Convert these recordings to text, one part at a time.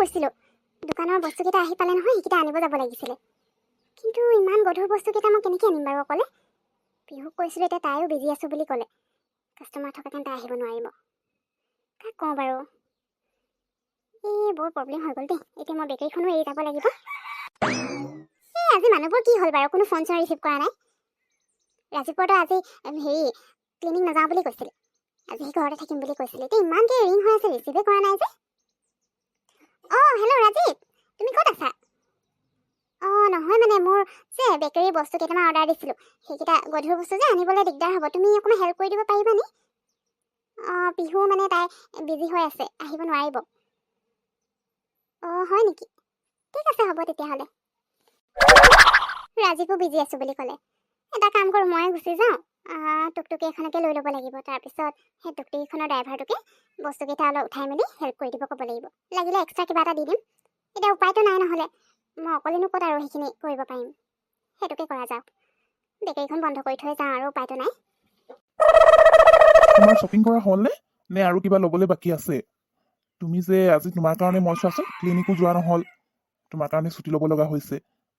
কৈছিলোঁ দোকানৰ বস্তুকেইটা আহি পালে নহয়, সেইকেইটা আনিব যাব লাগিছিলে। কিন্তু ইমান গধুৰ বস্তুকেইটা মই কেনেকৈ আনিম বাৰু অকলে? পিহুক কৈছিলোঁ, এতিয়া তাইও বিজি আছোঁ বুলি ক'লে। কাষ্টমাৰ থকা কাৰণে তাই আহিব নোৱাৰিব। কাক কওঁ বাৰু? বৰ প্ৰব্লেম হৈ গ'ল দেই। এতিয়া মই বেকাৰীখনো এৰি যাব লাগিব। আজি মানুহবোৰ কি হ'ল বাৰু? কোনো ফোন চোন ৰিচিভ কৰা নাই। ৰাজীৱৰতো আজি ক্লিনিক নাযাওঁ বুলি কৈছিলে। আজি সি ঘৰতে থাকিম বুলি কৈছিলে। এতিয়া ইমানকৈ ৰিং হৈ আছে, ৰিচিভে কৰা নাই যে। হেল্ল' ৰাজীৱ, তুমি ক'ত আছা? নহয় মানে মোৰ যে বেকাৰীৰ বস্তু কেইটামান অৰ্ডাৰ দিছিলোঁ। সেইকেইটা গধুৰ বস্তু যে আনিবলৈ দিগদাৰ হ'ব। তুমি অকণমান হেল্প কৰি দিব পাৰিবানে? পিহু মানে তাই বিজি হৈ আছে, আহিব নোৱাৰিব। হয় নেকি? ঠিক আছে, হ'ব তেতিয়াহ'লে। ৰাজীৱো বিজি আছোঁ বুলি ক'লে। এটা কাম কৰোঁ, ময়ে গুচি যাওঁ। টুকটুকি এখনকে লৈ ল'ব লাগিব। তাৰপিছত সেই টুকটুকিখনৰ ড্ৰাইভাৰটোকে বস্তুকেইটা অলপ উঠাই মেলি হেল্প কৰি দিব ক'ব লাগিব। লাগিলে এক্সট্ৰা কিবা এটা দি দিম। এতিয়া উপায়টো নাই, নহ'লে মই অকলেনো ক'ত আৰু সেইখিনি কৰিব পাৰিম। সেইটোকে কৰা যাওক। বেকাৰীখন বন্ধ কৰি থৈ যাওঁ আৰু, উপায়টো নাই। তোমাৰ শ্বপিং কৰা হ'লনে? নে আৰু কিবা ল'বলৈ বাকী আছে? তুমি যে আজি তোমাৰ কাৰণে মই চোৱাচোন ক্লিনিকো যোৱা নহ'ল, তোমাৰ কাৰণে ছুটি ল'ব লগা হৈছে।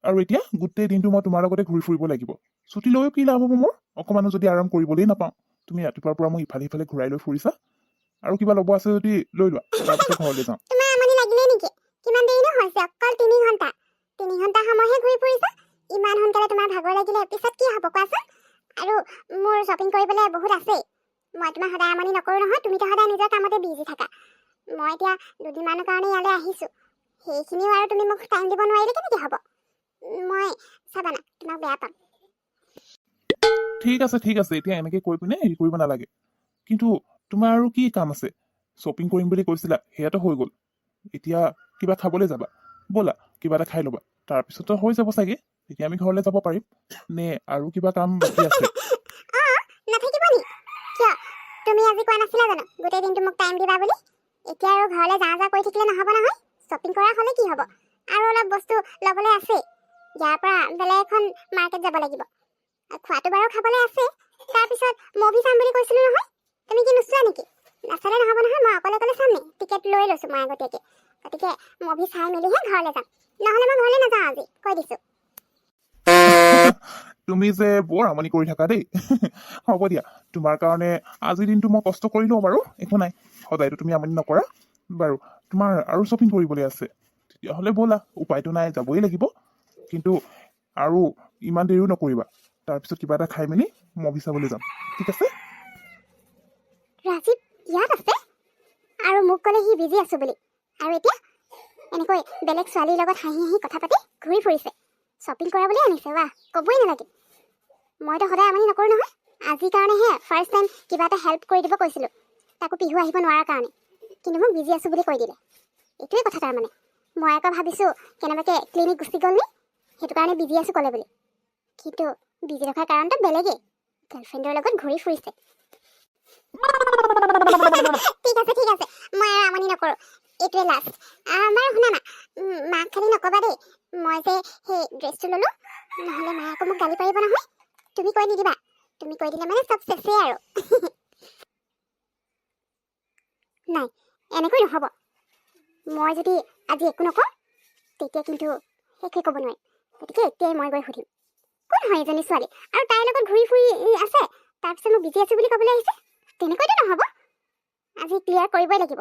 আৰু এতিয়া গোটেই দিনটো মই তোমাৰ লগতে ঘূৰি ফুৰিব লাগিব। ছুটি লৈও কি লাভ হ'ব মোৰ? অকণমানো যদি আৰাম কৰিবলৈ নাপাওঁ। তুমি ৰাতিপুৱাৰ পৰা মোক ইফালে সিফালে ঘূৰাই লৈ ফুৰিছা। আৰু কিবা ল'ব আছে যদি লৈ লোৱা, তাৰপিছত ঘৰলৈ যাওঁ। তোমাৰ আমনি লাগিলে নেকি? কিমান দেৰি নো হৈছে? অকল 3 ঘণ্টা। 3 ঘণ্টা সময়হে ঘূৰি ফুৰিছা। ইমান সোনকালে তোমাৰ ভাগৰ লাগিলে পিছত কি হ'ব কোৱাচোন? আৰু মোৰ শ্বপিং কৰিবলৈ বহুত আছেই। মই তোমাক সদায় আমনি নকৰোঁ নহয়। তুমিতো সদায় নিজৰ কামতে বিজি থাকা। মই এতিয়া দুদিনমানৰ কাৰণে ইয়ালৈ আহিছোঁ। সেইখিনিও আৰু তুমি মোক টাইম দিব নোৱাৰিলে কেনেকৈ হ'ব? মই চাবা না, তোমাক বেয়া পাম। ঠিক আছে, এতিয়া এনেকৈ কৈ পিনে হেৰি কৰিব নালাগে। কিন্তু তোমাৰ আৰু কি কাম আছে? শ্বপিং কৰিম বুলি কৈছিলা, সেয়াতো হৈ গ'ল। এতিয়া কিবা খাবলৈ যাবা? ব'লা কিবা এটা খাই ল'বা, তাৰপিছতো হৈ যাব চাগে। তেতিয়া আমি ঘৰলৈ যাব পাৰিম। নে আৰু কিবা কাম বাকী আছে? নাথাকিব নি? কিয়? তুমি আজি কোৱা নাছিলা জানো গোটেই দিনটো মোক টাইম দিবা বুলি? এতিয়া আৰু ঘৰলৈ যা কৰি থাকিলে নহ'ব নহয়। শ্বপিং কৰা হ'লে কি হ'ব? আৰু অলপ বস্তু ল'বলৈ আছে। ইয়াৰ পৰা বেলেগ এখন মাৰ্কেট যাব লাগিব। খোৱাটো বাৰু খাবলৈ আছে। তাৰপিছত মুভি চাম বুলি কৈছিলোঁ নহয়। তুমি কি নোচোৱা নেকি? নাচালে নহ'ব নহয়। মই অকলে চাম নি? টিকেট লৈ লৈছোঁ মই আগতীয়াকৈ। গতিকে মুভি চাই মেলিহে ঘৰলৈ যাম। নহ'লে মই ঘৰলৈ নাযাওঁ আজি, কৈ দিছোঁ। তুমি যে বৰ আমনি কৰি থাকা দেই। হ'ব দিয়া, তোমাৰ কাৰণে আজিৰ দিনটো মই কষ্ট কৰি লওঁ বাৰু, একো নাই। সদায়তো তুমি আমনি নকৰা বাৰু। তোমাৰ আৰু শ্বপিং কৰিবলৈ আছে, তেতিয়াহ'লে ব'লা। উপায়তো নাই, যাবই লাগিব। কিন্তু আৰু ইমান দেৰিও নকৰিবা। তাৰপিছত কিবা এটা খাই মেলি মুভি চাবলৈ যাম, ঠিক আছে? ৰাজীৱ ইয়াত আছে আৰু মোক ক'লে সি বিজি আছোঁ বুলি। আৰু এতিয়া এনেকৈ বেলেগ ছোৱালীৰ লগত হাঁহি কথা পাতি ঘূৰি ফুৰিছে। শ্বপিং কৰা বুলি আনিছে, বাহ, ক'বই নালাগে। মইতো সদায় আমনি নকৰোঁ নহয়। আজিৰ কাৰণেহে ফাৰ্ষ্ট টাইম কিবা এটা হেল্প কৰি দিব কৈছিলোঁ, তাকো পিহু আহিব নোৱাৰাৰ কাৰণে। কিন্তু মোক বিজি আছোঁ বুলি কৈ দিলে। এইটোৱে কথা তাৰমানে। মই আকৌ ভাবিছোঁ কেনেবাকৈ ক্লিনিক গুচি গ'ল নি, সেইটো কাৰণে বিজি আছোঁ ক'লে বুলি। কিন্তু বিজি ৰখাৰ কাৰণটো বেলেগেই। গাৰ্লফ্ৰেণ্ডৰ লগত ঘূৰি ফুৰিছে। ঠিক আছে, মই আৰু আমনি নকৰোঁ। এইটোৱে লাষ্ট। বাৰু শুনা না, মাক খালি নক'বা দেই মই যে সেই ড্ৰেছটো ল'লোঁ। নহ'লে মায়ে আকৌ মোক গালি পাৰিব নহয়। তুমি কৈ নিদিবা। তুমি কৈ দিলে মানে চব চেচেই আৰু। নাই, এনেকৈ নহ'ব। মই যদি আজি একো নকওঁ, তেতিয়া কিন্তু শেষে ক'ব নোৱাৰিম। গতিকে এতিয়াই মই গৈ সুধিম, কোন হয় এজনী ছোৱালী আৰু তাইৰ লগত ঘূৰি ফুৰি আছে, তাৰপিছত মোক বিজি আছোঁ বুলি ক'বলৈ আহিছে? তেনেকৈতো নহ'ব। আজি ক্লিয়াৰ কৰিবই লাগিব।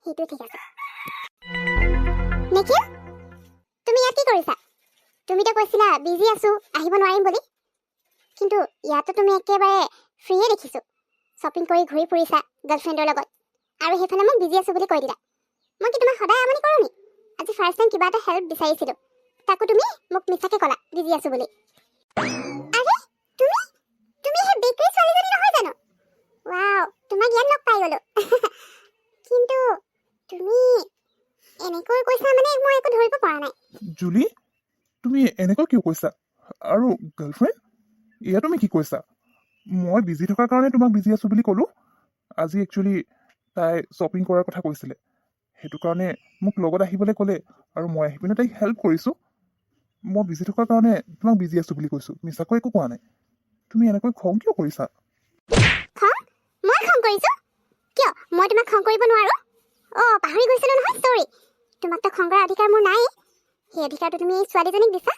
সেইটো ঠিক আছে। নিখিল, তুমি ইয়াত কি কৰিছা? তুমিতো কৈছিলা বিজি আছোঁ, আহিব নোৱাৰিম বুলি। কিন্তু ইয়াতো তুমি একেবাৰে ফ্ৰীয়ে দেখিছোঁ। শ্বপিং কৰি ঘূৰি ফুৰিছা গাৰ্লফ্ৰেণ্ডৰ লগত, আৰু সেইফালে মোক বিজি আছোঁ বুলি কৈ দিলা। মই কি তোমাক সদায় আমনি কৰোঁ নি? আজি ফাৰ্ষ্ট টাইম কিবা এটা হেল্প বিচাৰিছিলোঁ, তাকো তুমি মোক মিছাকৈ ক'লা বিজি আছোঁ বুলি। আৰে তুমি সেই বেকাৰী ছোৱালীজনী নহয় জানো? ৱাও, তোমাক ইয়াত লগ পাই গ'লো। কিন্তু তুমি এনেকৈ কৈছা মানে মই একো ধৰিব পৰা নাই। জুলি, তুমি এনেকৈ কিয় কৈছা? আৰু গাৰ্লফ্ৰেণ্ড, এয়া তুমি কি কৈছা? মই বিজি থকাৰ কাৰণে তোমাক বিজি আছোঁ বুলি ক'লোঁ। আজি একচুৱেলি তাই শ্বপিং কৰাৰ কথা কৈছিলে, সেইটো কাৰণে মোক লগত আহিবলৈ ক'লে, আৰু মই আহি পিনে তাইক হেল্প কৰিছোঁ। মই বিজি থকাৰ কাৰণে তোমাক বিজি আছোঁ বুলি কৈছোঁ, মিছাকৈ একো কোৱা নাই। তুমি এনেকৈ খং কিয় কৰিছা? খং? মই খং কৰিছোঁ? কিয় মই তোমাক খং কৰিব নোৱাৰোঁ? অঁ পাহৰি গৈছিলোঁ নহয়, চৰি। তোমাক তো খং কৰাৰ অধিকাৰ মোৰ নাই। সেই অধিকাৰটো তুমি এই ছোৱালীজনীক দিছা।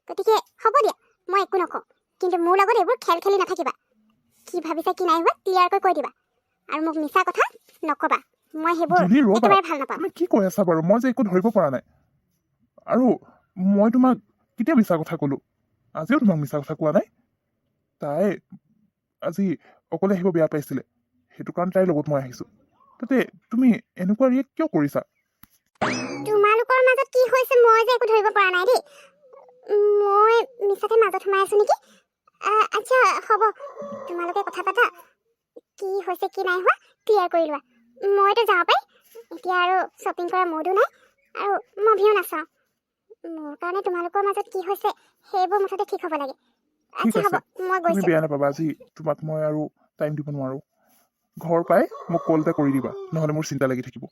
গতিকে হ'ব দিয়া, মই একো নকওঁ। কিন্তু মোৰ লগত এইবোৰ খেল খেলি নাথাকিবা। কি ভাবিছা কি নাই হোৱা ক্লিয়াৰকৈ কৈ দিবা। আৰু মোক মিছা কথা নকবা। মই সেইবোৰ জুলি ৰ'বা, একেবাৰে ভাল নাপাওঁ। তুমি কি কৈ আছা বাৰু? মই যে একো ধৰিব পৰা নাই। আৰু মই তোমাক কেতিয়া মিছা কথা ক'লো? আজিও তোমাক মিছা কথা কোৱা নাই। তাই আজি অকলে আহিব বেয়া পাইছিলে, সেইটো কাৰণে তাইৰ লগত মই আহিছোঁ। তাতে তুমি এনেকুৱা ৰিয়েক্ট কিয় কৰিছা? তোমালোকৰ মাজত কি হৈছে মই যে একো ধৰিব পৰা নাই দেই। মই মিছাতে মাজত সোমাই আছো নেকি? আচ্ছা হ'ব, তোমালোকে কথা পাতা। কি হৈছে কি নাই হোৱা ক্লিয়াৰ কৰি লোৱা। মইতো যাওঁ পাই। এতিয়া আৰু শ্বপিং কৰা মুডো নাই, আৰু মুভিও নাচাওঁ। মোৰ কাৰণে তোমালোকৰ মাজত কি হৈছে সেইবোৰ মুঠতে ঠিক হ'ব লাগে। ঠিক আচ্ছা হ'ব, আছে, মই তুমি গৈছোঁ। বেয়া নাপাবা, আজি তোমাক মই আৰু টাইম দিব নোৱাৰোঁ। ঘৰ পাই মোক কল এটা কৰি দিবা, নহ'লে মোৰ চিন্তা লাগি থাকিব।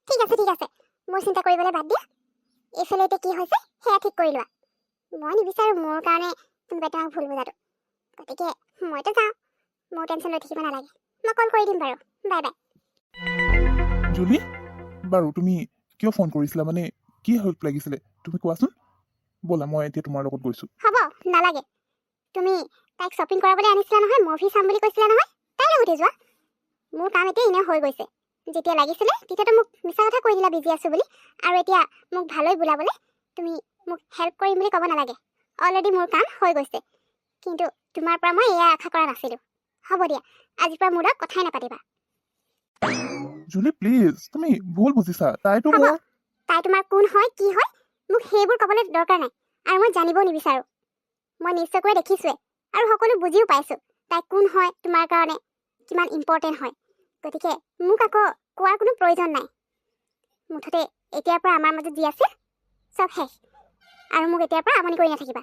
ঠিক আছে ঠিক আছে, মোৰ চিন্তা কৰিবলৈ বাদ দিয়া। এইফালে এতিয়া কি হৈছে সেয়া ঠিক কৰি লোৱা। মই নিবিচাৰোঁ মোৰ কাৰণে কোনোবাই তোমাক ভুল বুজাটো। গতিকে মইতো যাওঁ, মোৰ টেনশ্যন লৈ থাকিব নালাগে। মই কল কৰি দিম বাৰু। Bye bye. জুলি, বাৰু তুমি কিয় ফোন কৰিছিলা? মানে কি হেল্প লাগিছিলে তুমি কোৱাচোন। ব'লা, মই এতিয়া তোমাৰ লগত গৈছোঁ। হ'ব নালাগে। তুমি তাইক শ্বপিং কৰাবলৈ আনিছিলা নহয়, মুভি চাম বুলি কৈছিলা নহয়, তাইৰ লগতে যোৱা। মোৰ কাম এতিয়া এনেও হৈ গৈছে। যেতিয়া লাগিছিলে তেতিয়াতো মোক মিছা কথা কৈ দিলা বিজি আছোঁ বুলি, আৰু এতিয়া মোক ভালকৈ বুলাবলৈ তুমি মোক হেল্প কৰিম বুলি ক'ব নালাগে। অলৰেডি মোৰ কাম হৈ গৈছে। কিন্তু তোমাৰ পৰা মই এয়া আশা কৰা নাছিলোঁ। হ'ব দিয়া, আজিৰ পৰা মোৰ লগত কথাই নাপাতিবা। জুলি প্লিজ, তুমি ভুল বুজিছা। তাইতো হ'ব, মোৰ তাই তোমাৰ কোন হয় কি হয় মোক সেইবোৰ ক'বলৈ দৰকাৰ নাই, আৰু মই জানিবও নিবিচাৰোঁ। মই নিশ্চয়কৈ দেখিছোঁৱে আৰু সকলো বুজিও পাইছোঁ তাই কোন হয়, তোমাৰ কাৰণে কিমান ইম্পৰ্টেণ্ট হয়। গতিকে মোক আকৌ কোৱাৰ কোনো প্ৰয়োজন নাই। মুঠতে এতিয়াৰ পৰা আমাৰ মাজত যি আছিল চব শেষ, আৰু মোক এতিয়াৰ পৰা আমনি কৰি নাথাকিবা।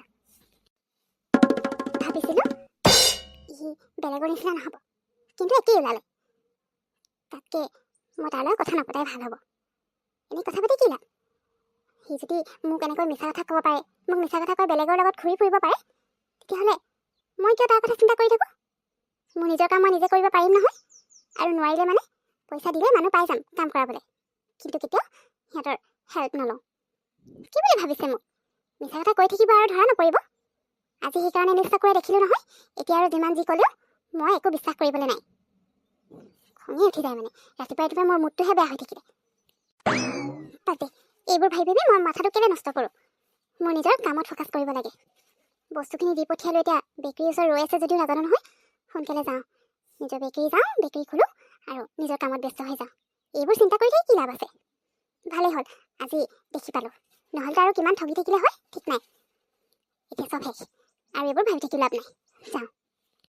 ভাবিছিলোঁ ই বেলেগৰ নিচিনা নহ'ব, কিন্তু একেই ওলালে। তাতকৈ মই তাৰ লগত কথা নপতাই ভাল হ'ব। এনেই কথা পাতি কি লাভ? সি যদি মোক এনেকৈ মিছা কথা ক'ব পাৰে, মোক মিছা কথা কৈ বেলেগৰ লগত ঘূৰি ফুৰিব পাৰে, তেতিয়াহ'লে মই কিয় তাৰ কথা চিন্তা কৰি থাকোঁ? মোৰ নিজৰ কাম মই নিজে কৰিব পাৰিম নহয়। আৰু নোৱাৰিলে মানে পইচা দিলে মানুহ পাই যাম কাম কৰাবলৈ, কিন্তু কেতিয়াও সিহঁতৰ হেল্প নলওঁ। কি বুলি ভাবিছে মোক? মিছা কথা কৈ থাকিব আৰু ধৰা নপৰিব। আজি সেইকাৰণে নিশ্চয় কৰি দেখিলোঁ নহয়, এতিয়া আৰু যিমান যি ক'লেও মই একো বিশ্বাস কৰিবলৈ নাই। খঙে উঠি যায় মানে, ৰাতিপুৱা মোৰ মুডটোহে বেয়া হৈ থাকিলে। তাতে এইবোৰ ভাবি মই মাথাটো কেলে নষ্ট কৰোঁ? মোৰ নিজৰ কামত ফ'কাছ কৰিব লাগে। বস্তুখিনি দি পঠিয়ালোঁ, এতিয়া বেকেৰীৰ ওচৰত ৰৈ আছে যদিও নাজানো নহয়। সোনকালে যাওঁ, নিজৰ বেকেৰী যাওঁ, বেকেৰী খোলোঁ আৰু নিজৰ কামত ব্যস্ত হৈ যাওঁ। এইবোৰ চিন্তা কৰি থাকি কি লাভ আছে? ভালেই হ'ল আজি দেখি পালোঁ, নহ'লে আৰু কিমান ঠগি থাকিলে হয় ঠিক নাই। এতিয়া চব শেষ, আৰু এইবোৰ ভাবি থাকি লাভ নাই। যাওঁ।